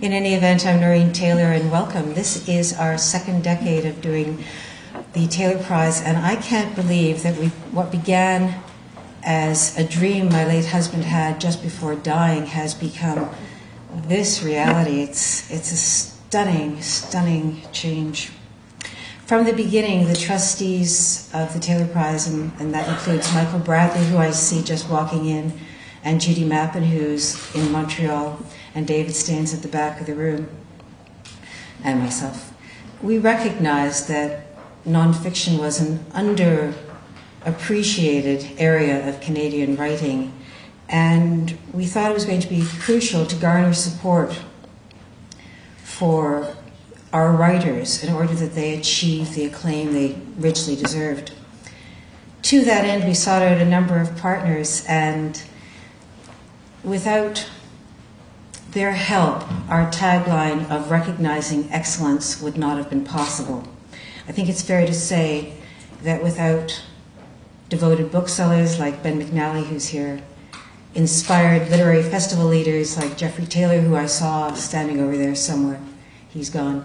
In any event, I'm Noreen Taylor, and welcome. This is our second decade of doing the Taylor Prize, and I can't believe that what began as a dream my late husband had just before dying has become this reality. It's a stunning, stunning change. From the beginning, the trustees of the Taylor Prize, and that includes Michael Bradley, who I see just walking in, and Judy Mappin, who's in Montreal, and David Staines at the back of the room, and myself. We recognized that nonfiction was an underappreciated area of Canadian writing, and we thought it was going to be crucial to garner support for our writers in order that they achieve the acclaim they richly deserved. To that end, we sought out a number of partners, and without their help, our tagline of recognizing excellence would not have been possible. I think it's fair to say that without devoted booksellers like Ben McNally, who's here, inspired literary festival leaders like Jeffrey Taylor, who I saw standing over there somewhere, he's gone,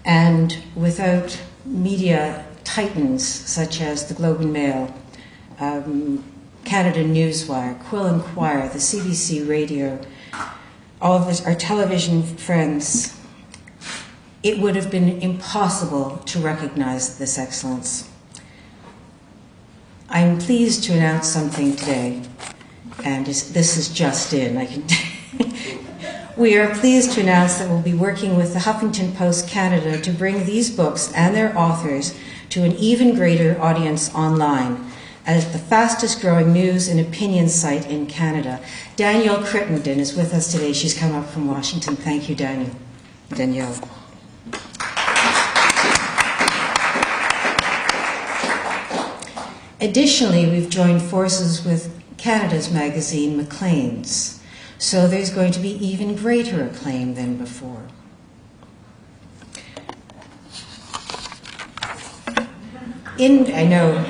and without media titans such as the Globe and Mail, Canada Newswire, Quill and Choir, the CBC Radio, all of our television friends, it would have been impossible to recognize this excellence. I'm pleased to announce something today, and this is just in. We are pleased to announce that we'll be working with the Huffington Post Canada to bring these books and their authors to an even greater audience online as the fastest growing news and opinion site in Canada. Danielle Crittenden is with us today. She's come up from Washington. Thank you, Danielle. Additionally, we've joined forces with Canada's magazine, Maclean's. So there's going to be even greater acclaim than before. I know.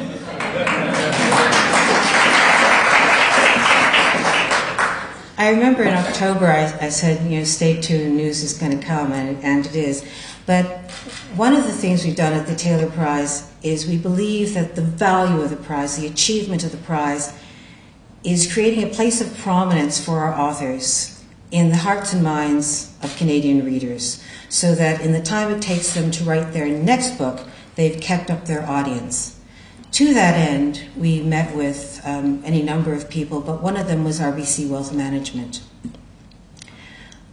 I remember in October I said, stay tuned, news is going to come, and it is. But one of the things we've done at the Taylor Prize is we believe that the value of the prize, the achievement of the prize, is creating a place of prominence for our authors in the hearts and minds of Canadian readers, so that in the time it takes them to write their next book, they've kept up their audience. To that end, we met with any number of people, but one of them was RBC Wealth Management.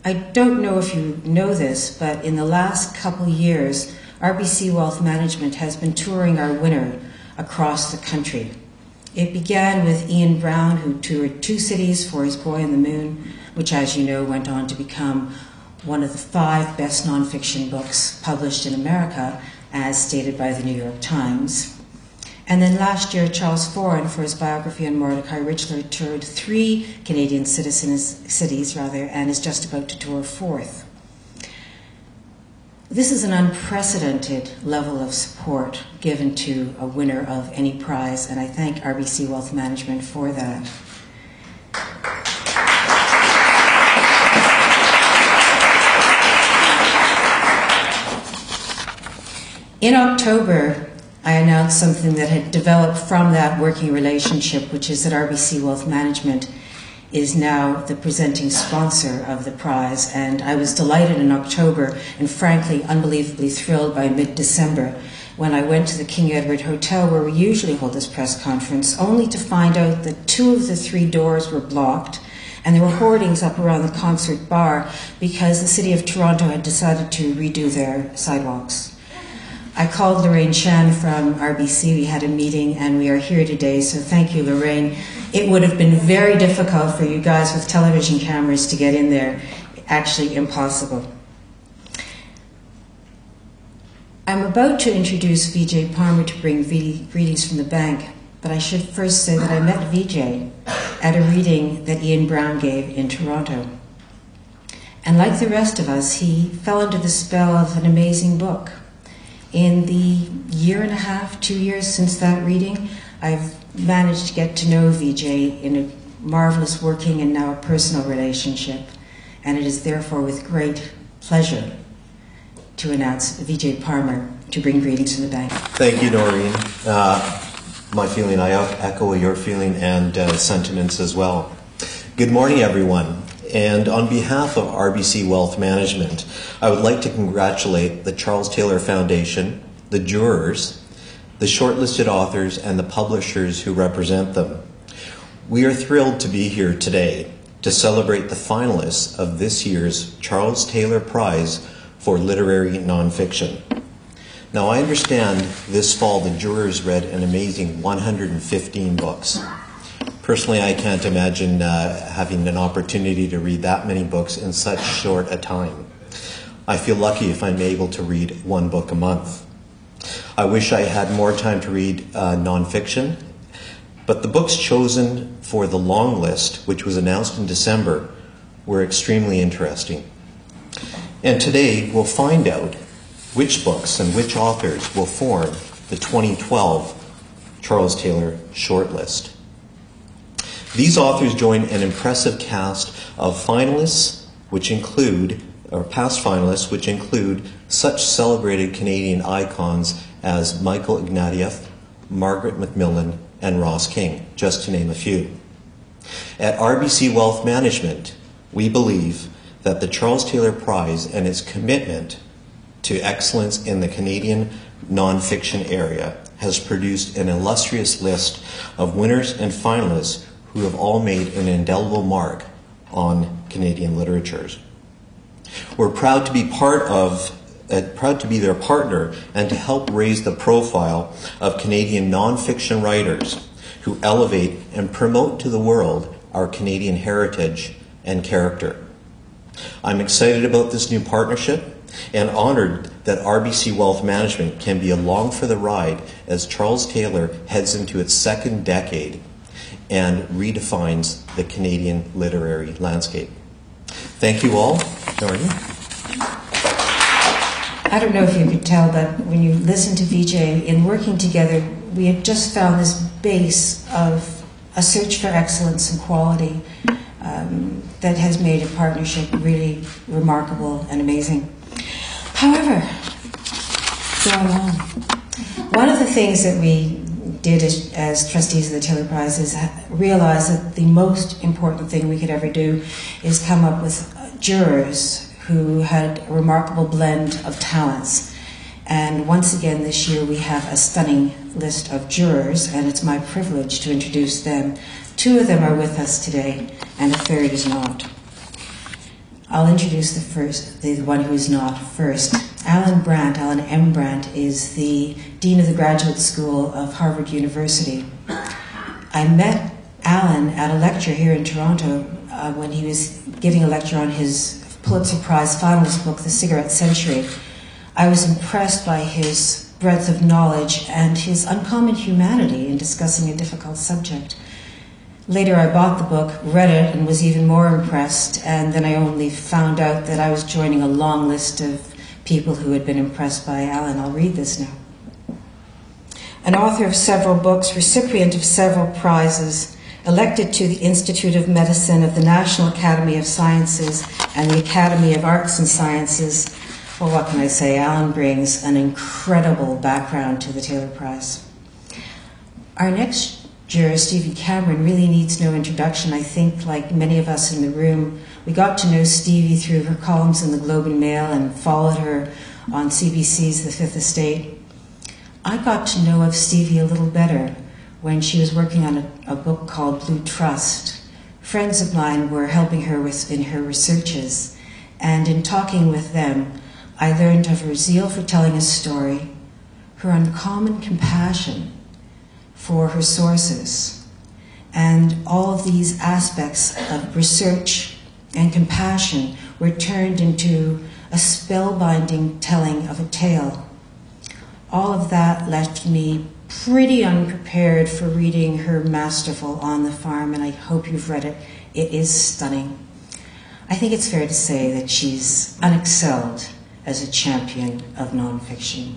I don't know if you know this, but in the last couple years, RBC Wealth Management has been touring our winner across the country. It began with Ian Brown, who toured 2 cities for his Boy on the Moon, which, as you know, went on to become one of the 5 best nonfiction books published in America, as stated by the New York Times. And then last year, Charles Foran, for his biography on Mordecai Richler, toured 3 Canadian cities, and is just about to tour a 4th. This is an unprecedented level of support given to a winner of any prize, and I thank RBC Wealth Management for that. In October, I announced something that had developed from that working relationship, which is that RBC Wealth Management is now the presenting sponsor of the prize. And I was delighted in October and frankly unbelievably thrilled by mid-December when I went to the King Edward Hotel where we usually hold this press conference, only to find out that 2 of the 3 doors were blocked and there were hoardings up around the concert bar because the City of Toronto had decided to redo their sidewalks. I called Lorraine Shan from RBC. We had a meeting, and we are here today, so thank you, Lorraine. It would have been very difficult for you guys with television cameras to get in there, actually impossible. I'm about to introduce Vijay Palmer to bring greetings from the bank, but I should first say that I met Vijay at a reading that Ian Brown gave in Toronto. And like the rest of us, he fell under the spell of an amazing book. In the 1.5, 2 years since that reading, I've managed to get to know Vijay in a marvelous working and now a personal relationship. and it is therefore with great pleasure to announce Vijay Parmar to bring greetings from the bank. Thank you, Noreen. My feeling, I echo your feeling and sentiments as well. Good morning, everyone. And on behalf of RBC Wealth Management, I would like to congratulate the Charles Taylor Foundation, the jurors, the shortlisted authors, and the publishers who represent them. We are thrilled to be here today to celebrate the finalists of this year's Charles Taylor Prize for Literary Nonfiction. Now, I understand this fall the jurors read an amazing 115 books. Personally, I can't imagine having an opportunity to read that many books in such short a time. I feel lucky if I'm able to read one book a month. I wish I had more time to read nonfiction, but the books chosen for the long list, which was announced in December, were extremely interesting. And today we'll find out which books and which authors will form the 2012 Charles Taylor shortlist. These authors join an impressive cast of finalists, past finalists, which include such celebrated Canadian icons as Michael Ignatieff, Margaret Macmillan, and Ross King, just to name a few. At RBC Wealth Management, we believe that the Charles Taylor Prize and its commitment to excellence in the Canadian nonfiction area has produced an illustrious list of winners and finalists who have all made an indelible mark on Canadian literatures. We're proud to be proud to be their partner and to help raise the profile of Canadian nonfiction writers who elevate and promote to the world our Canadian heritage and character. I'm excited about this new partnership and honored that RBC Wealth Management can be along for the ride as Charles Taylor heads into its second decade and redefines the Canadian literary landscape. Thank you all. Noreen? I don't know if you could tell, but when you listen to Vijay, in working together, we have just found this base of a search for excellence and quality that has made a partnership really remarkable and amazing. However, going on, one of the things that we did as trustees of the Taylor Prize is realize that the most important thing we could ever do is come up with jurors who had a remarkable blend of talents. And once again this year we have a stunning list of jurors, and it's my privilege to introduce them. Two of them are with us today, and a third is not. I'll introduce the one who is not first. Alan M. Brandt, is the Dean of the Graduate School of Harvard University. I met Alan at a lecture here in Toronto when he was giving a lecture on his Pulitzer Prize finalist book, The Cigarette Century. I was impressed by his breadth of knowledge and his uncommon humanity in discussing a difficult subject. Later I bought the book, read it, and was even more impressed, and then I only found out that I was joining a long list of people who had been impressed by Alan. I'll read this now. An author of several books, recipient of several prizes, elected to the Institute of Medicine of the National Academy of Sciences and the Academy of Arts and Sciences. Well, what can I say? Alan brings an incredible background to the Taylor Prize. Our next juror, Stevie Cameron, really needs no introduction. I think, like many of us in the room, we got to know Stevie through her columns in the Globe and Mail and followed her on CBC's The Fifth Estate. I got to know of Stevie a little better when she was working on a book called Blue Trust. Friends of mine were helping her in her researches, and in talking with them, I learned of her zeal for telling a story, her uncommon compassion for her sources, and all of these aspects of research and compassion were turned into a spellbinding telling of a tale. All of that left me pretty unprepared for reading her masterful On the Farm, and I hope you've read it. It is stunning. I think it's fair to say that she's unexcelled as a champion of nonfiction.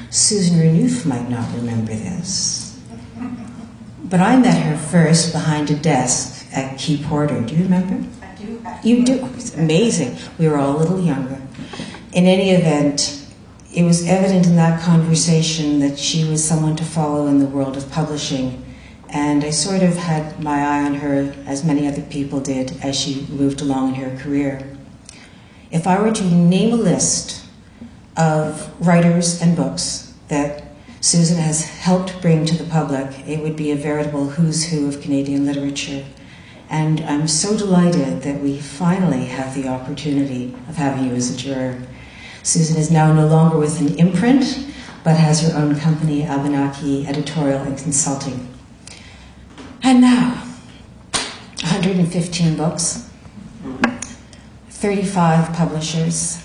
Susan Renouf might not remember this, but I met her first behind a desk at Key Porter. Do you remember? I do have. You do. It's amazing. We were all a little younger. In any event, it was evident in that conversation that she was someone to follow in the world of publishing. And I sort of had my eye on her, as many other people did, as she moved along in her career. If I were to name a list of writers and books that Susan has helped bring to the public, it would be a veritable who's who of Canadian literature. And I'm so delighted that we finally have the opportunity of having you as a juror. Susan is now no longer with an imprint, but has her own company, Abenaki Editorial and Consulting. And now, 115 books, 35 publishers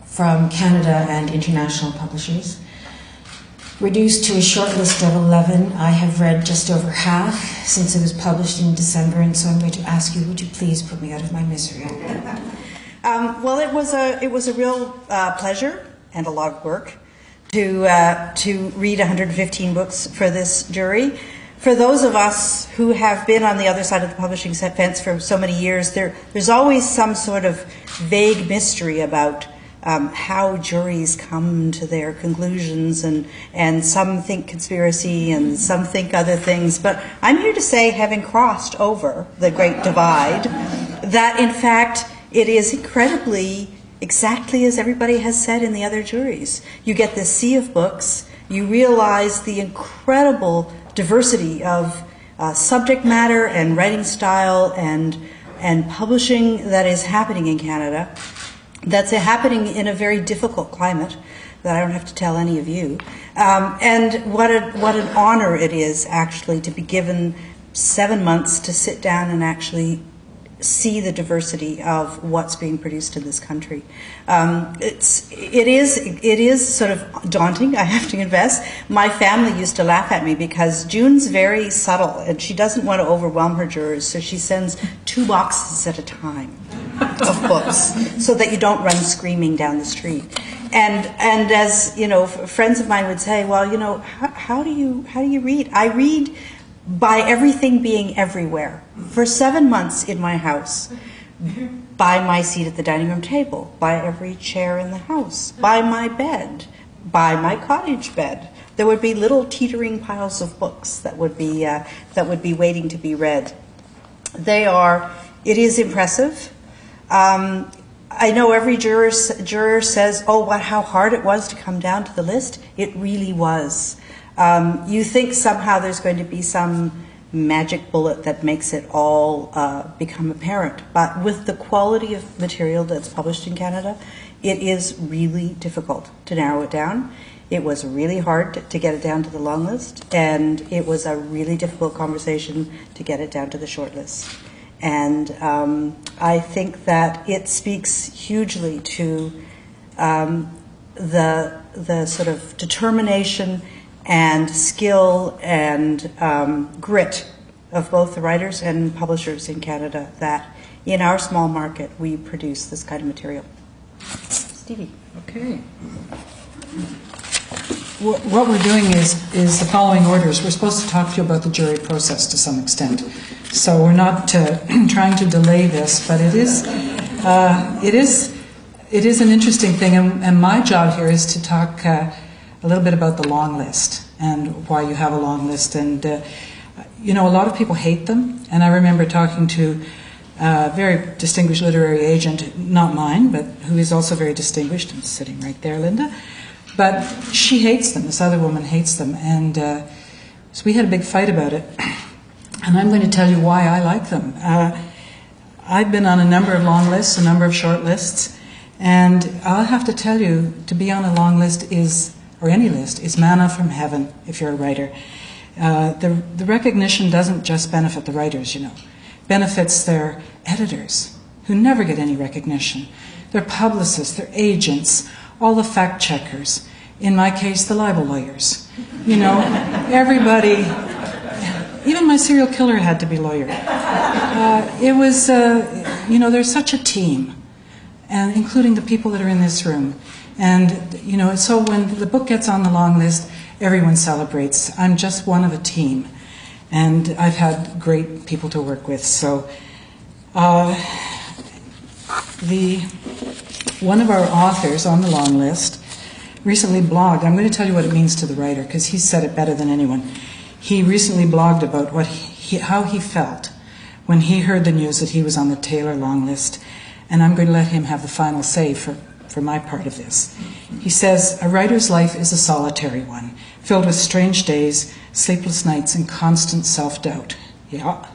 from Canada and international publishers, reduced to a short list of 11. I have read just over half since it was published in December, and so I'm going to ask you, would you please put me out of my misery? Well, it was a real pleasure and a lot of work to read 115 books for this jury. For those of us who have been on the other side of the publishing fence for so many years, there's always some sort of vague mystery about how juries come to their conclusions, and some think conspiracy and some think other things. But I'm here to say, having crossed over the great divide, that in fact it is incredibly exactly as everybody has said in the other juries. You get this sea of books, you realize the incredible diversity of subject matter and writing style and publishing that is happening in Canada. That's happening in a very difficult climate that I don't have to tell any of you. And what an honor it is actually to be given 7 months to sit down and actually see the diversity of what's being produced in this country. It is sort of daunting, I have to confess. My family used to laugh at me because June's very subtle and she doesn't want to overwhelm her jurors, so she sends 2 boxes at a time of books so that you don't run screaming down the street. And as you know, friends of mine would say, well, you know, how do you read? I read by everything being everywhere. For 7 months in my house, by my seat at the dining room table, by every chair in the house, by my bed, by my cottage bed, there would be little teetering piles of books that would be waiting to be read. It is impressive. I know every juror says, oh, how hard it was to come down to the list. It really was. You think somehow there's going to be some magic bullet that makes it all become apparent. But with the quality of material that's published in Canada, it is really difficult to narrow it down. It was really hard to get it down to the long list, and it was a really difficult conversation to get it down to the short list. And I think that it speaks hugely to the sort of determination and skill and grit of both the writers and publishers in Canada that in our small market we produce this kind of material. Stevie. Okay. What we're doing is the following orders. We're supposed to talk to you about the jury process to some extent. So we're not trying to delay this, but it is an interesting thing, and my job here is to talk a little bit about the long list and why you have a long list. And you know, a lot of people hate them, and I remember talking to a very distinguished literary agent, not mine, but who is also very distinguished, and sitting right there, Linda. But she hates them. This other woman hates them, and so we had a big fight about it. And I'm going to tell you why I like them. I've been on a number of long lists, a number of short lists, and I'll have to tell you, to be on a long list or any list, is manna from heaven if you're a writer. The recognition doesn't just benefit the writers, you know. It benefits their editors, who never get any recognition, their publicists, their agents, all the fact checkers, in my case, the libel lawyers. You know, everybody... Even my serial killer had to be lawyered. It was, you know, there's such a team, and including the people that are in this room. And, you know, so when the book gets on the long list, everyone celebrates. I'm just one of a team. And I've had great people to work with. So One of our authors on the long list recently blogged. I'm going to tell you what it means to the writer because he said it better than anyone. He recently blogged about how he felt when he heard the news that he was on the Taylor long list, and I'm going to let him have the final say for my part of this. He says, "A writer's life is a solitary one, filled with strange days, sleepless nights, and constant self-doubt." Yeah.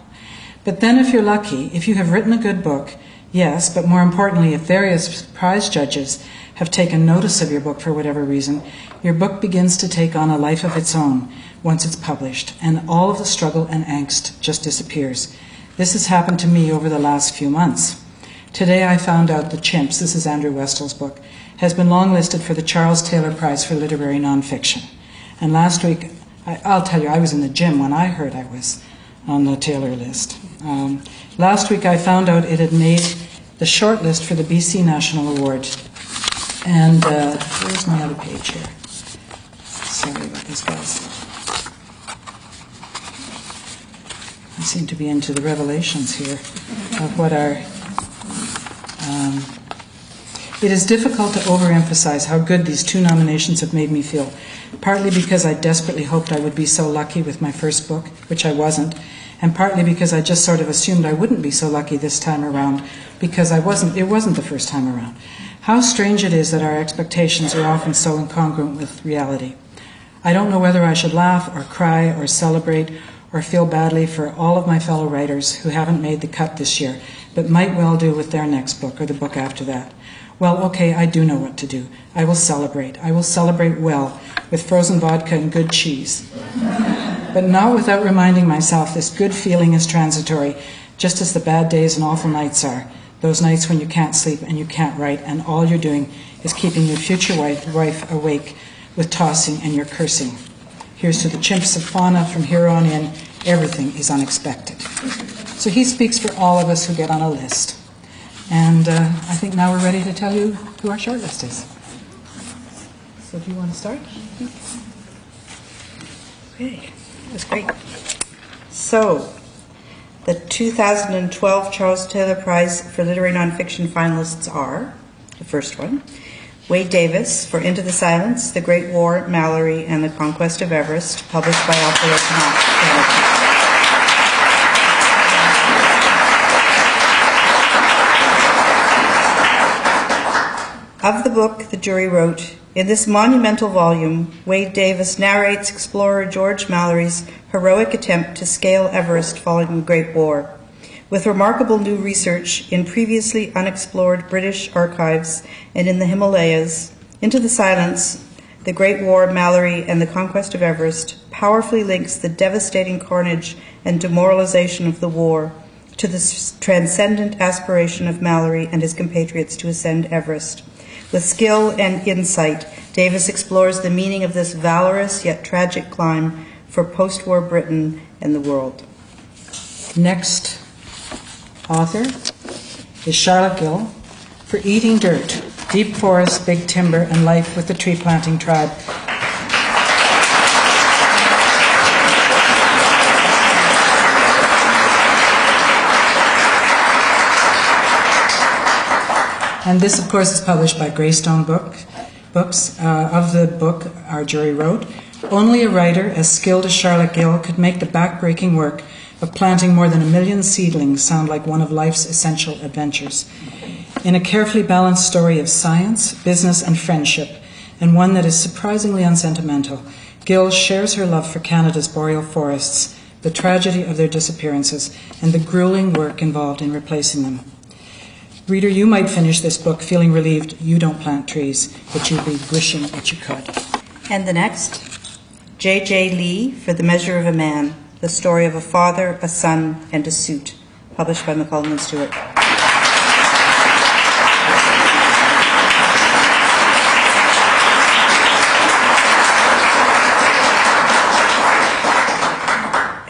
But then if you're lucky, if you have written a good book, yes, but more importantly, if various prize judges have taken notice of your book for whatever reason, your book begins to take on a life of its own once it's published, and all of the struggle and angst just disappears. This has happened to me over the last few months. Today I found out The Chimps, this is Andrew Westall's book, has been longlisted for the Charles Taylor Prize for Literary Nonfiction. And last week, I'll tell you, I was in the gym when I heard I was on the Taylor list. Last week I found out it had made the short list for the BC National Award. And where's my other page here? Sorry about this, guys. I seem to be into the revelations here of what our... It is difficult to overemphasize how good these two nominations have made me feel, partly because I desperately hoped I would be so lucky with my first book, which I wasn't, and partly because I just sort of assumed I wouldn't be so lucky this time around because it wasn't the first time around. How strange it is that our expectations are often so incongruent with reality. I don't know whether I should laugh or cry or celebrate or feel badly for all of my fellow writers who haven't made the cut this year, but might well do with their next book or the book after that. Well, okay, I do know what to do. I will celebrate. I will celebrate well with frozen vodka and good cheese. But not without reminding myself this good feeling is transitory, just as the bad days and awful nights are. Those nights when you can't sleep and you can't write, and all you're doing is keeping your future wife awake with tossing and your cursing. Here's to the Chimps of Fauna. From here on in, everything is unexpected. So he speaks for all of us who get on a list. And I think now we're ready to tell you who our shortlist is. So do you want to start? Okay, that's great. So, the 2012 Charles Taylor Prize for Literary Nonfiction finalists are, the first one, Wade Davis for Into the Silence, The Great War, Mallory, and the Conquest of Everest, published by Alpha Canada. Of the book, the jury wrote, "In this monumental volume, Wade Davis narrates explorer George Mallory's heroic attempt to scale Everest following the Great War. With remarkable new research in previously unexplored British archives and in the Himalayas, Into the Silence, The Great War, Mallory, and the Conquest of Everest powerfully links the devastating carnage and demoralization of the war to the transcendent aspiration of Mallory and his compatriots to ascend Everest. With skill and insight, Davis explores the meaning of this valorous yet tragic climb for post-war Britain and the world." Next author is Charlotte Gill for Eating Dirt, Deep Forest, Big Timber, and Life with the Tree Planting Tribe. And this, of course, is published by Greystone Books. Of the book, our jury wrote, "Only a writer as skilled as Charlotte Gill could make the back-breaking work of planting more than 1 million seedlings sound like one of life's essential adventures. In a carefully balanced story of science, business, and friendship, and one that is surprisingly unsentimental, Gill shares her love for Canada's boreal forests, the tragedy of their disappearances, and the grueling work involved in replacing them. Reader, you might finish this book feeling relieved you don't plant trees, but you'd be wishing that you could." And the next, J.J. Lee for The Measure of a Man, the story of a father, a son, and a suit, published by McCullough and Stewart.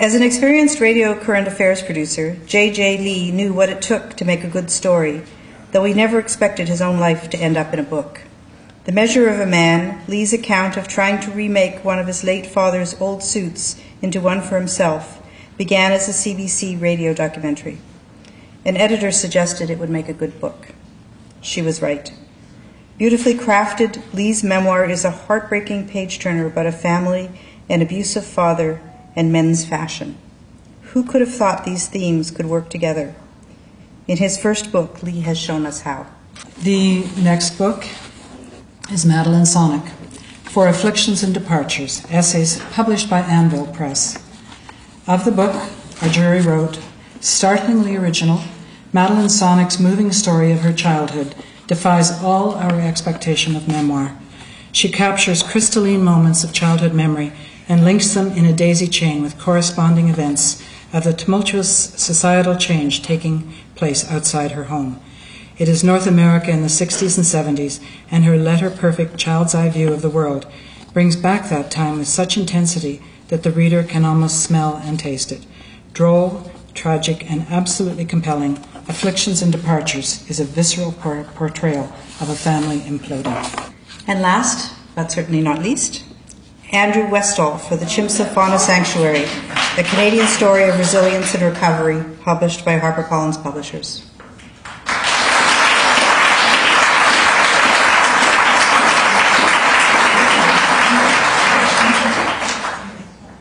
As an experienced radio current affairs producer, J.J. Lee knew what it took to make a good story, though he never expected his own life to end up in a book. The Measure of a Man, Lee's account of trying to remake one of his late father's old suits into one for himself, began as a CBC radio documentary. An editor suggested it would make a good book. She was right. Beautifully crafted, Lee's memoir is a heartbreaking page-turner about a family, an abusive father, and men's fashion. Who could have thought these themes could work together? In his first book, Lee has shown us how. The next book is Madeline Sonic, For Afflictions and Departures, essays published by Anvil Press. Of the book, our jury wrote, startlingly original, Madeline Sonic's moving story of her childhood defies all our expectation of memoir. She captures crystalline moments of childhood memory and links them in a daisy chain with corresponding events of the tumultuous societal change taking place outside her home. It is North America in the 60s and 70s, and her letter-perfect child's eye view of the world brings back that time with such intensity that the reader can almost smell and taste it. Droll, tragic, and absolutely compelling, Afflictions and Departures is a visceral portrayal of a family imploding. And last, but certainly not least, Andrew Westall for The Chimps of Fauna Sanctuary, a Canadian story of resilience and recovery, published by HarperCollins Publishers.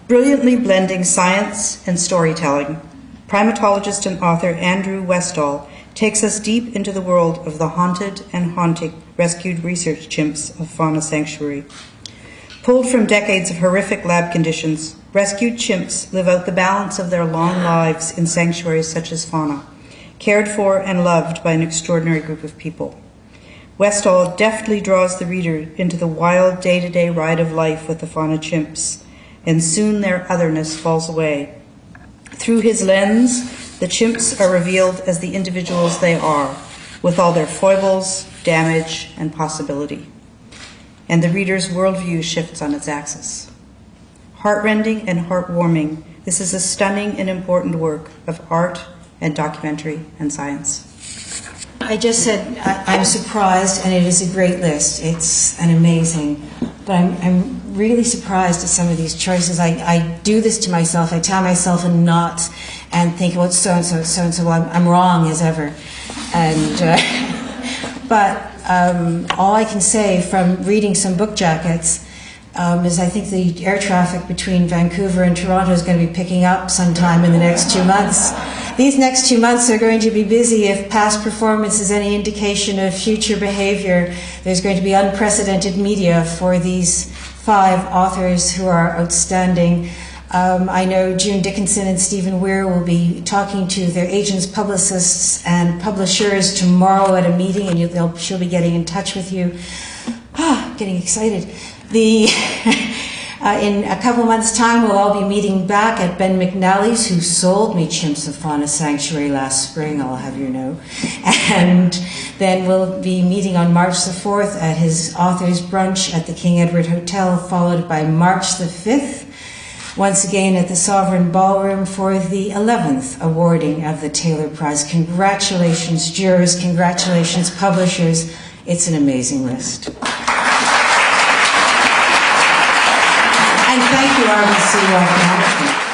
Brilliantly blending science and storytelling, primatologist and author Andrew Westall takes us deep into the world of the haunted and haunting rescued research chimps of Fauna Sanctuary. Pulled from decades of horrific lab conditions, rescued chimps live out the balance of their long lives in sanctuaries such as Fauna, cared for and loved by an extraordinary group of people. Westall deftly draws the reader into the wild day-to-day ride of life with the Fauna chimps, and soon their otherness falls away. Through his lens, the chimps are revealed as the individuals they are, with all their foibles, damage, and possibility. And the reader's worldview shifts on its axis. Heartrending and heartwarming, this is a stunning and important work of art and documentary and science. I just said I'm surprised, and it is a great list. It's an amazing, but I'm really surprised at some of these choices. I do this to myself. I tie myself in knots and think, well, it's so-and-so, so-and-so. Well, I'm wrong as ever. But all I can say from reading some book jackets is I think the air traffic between Vancouver and Toronto is going to be picking up sometime in the next 2 months. These next 2 months are going to be busy. If past performance is any indication of future behavior, there's going to be unprecedented media for these 5 authors who are outstanding. I know June Dickinson and Stephen Weir will be talking to their agents, publicists, and publishers tomorrow at a meeting, and she'll be getting in touch with you. Getting excited. In a couple months' time, we'll all be meeting back at Ben McNally's, who sold me Chimps of Fauna Sanctuary last spring, I'll have you know. And then we'll be meeting on March the 4th at his author's brunch at the King Edward Hotel, followed by March the 5th, once again at the Sovereign Ballroom for the 11th awarding of the Taylor Prize. Congratulations, jurors. Congratulations, publishers. It's an amazing list. And thank you, RBC Wealth Management.